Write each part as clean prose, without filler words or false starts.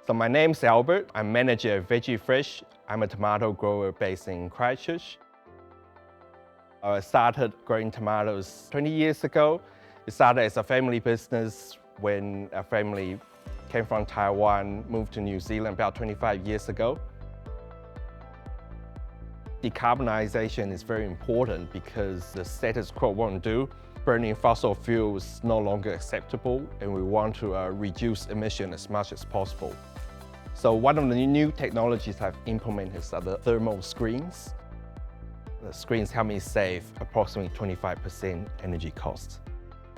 So my name's Albert. I'm manager at Vege. I'm a tomato grower based in Christchurch. I started growing tomatoes 20 years ago. It started as a family business when a family came from Taiwan, moved to New Zealand about 25 years ago. Decarbonization is very important because the status quo won't do. Burning fossil fuels is no longer acceptable, and we want to reduce emission as much as possible. So one of the new technologies I've implemented are the thermal screens. The screens help me save approximately 25% energy cost.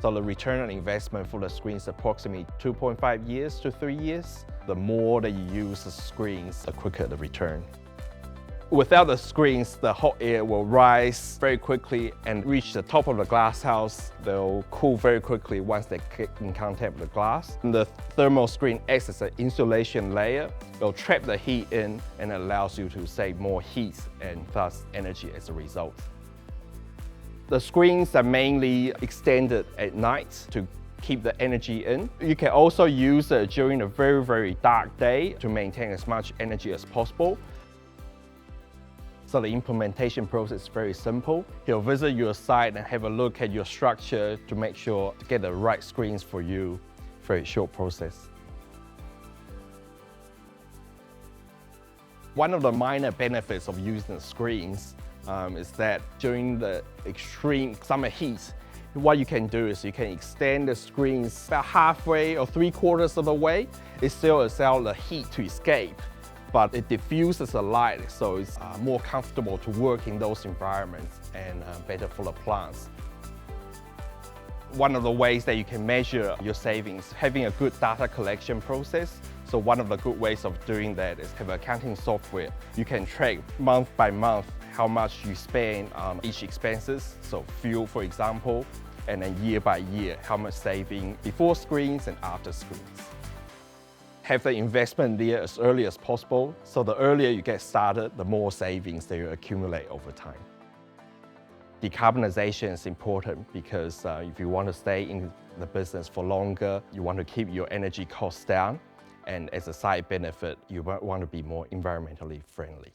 So the return on investment for the screens is approximately 2.5 years to 3 years. The more that you use the screens, the quicker the return. Without the screens, the hot air will rise very quickly and reach the top of the glass house. They'll cool very quickly once they get in contact with the glass. And the thermal screen acts as an insulation layer. It'll trap the heat in and allows you to save more heat and thus energy as a result. The screens are mainly extended at night to keep the energy in. You can also use it during a very dark day to maintain as much energy as possible. So the implementation process is very simple. He'll visit your site and have a look at your structure to make sure to get the right screens for you. Very short process. One of the minor benefits of using the screens is that during the extreme summer heat, what you can do is you can extend the screens about halfway or 3/4 of the way. It still allows the heat to escape, but it diffuses the light, so it's more comfortable to work in those environments and better for the plants. One of the ways that you can measure your savings, having a good data collection process. So one of the good ways of doing that is have accounting software. You can track month by month how much you spend on each expenses, so fuel for example, and then year by year, how much saving before screens and after screens. Have the investment there as early as possible, so the earlier you get started, the more savings that you accumulate over time. Decarbonization is important because if you want to stay in the business for longer, you want to keep your energy costs down, and as a side benefit, you want to be more environmentally friendly.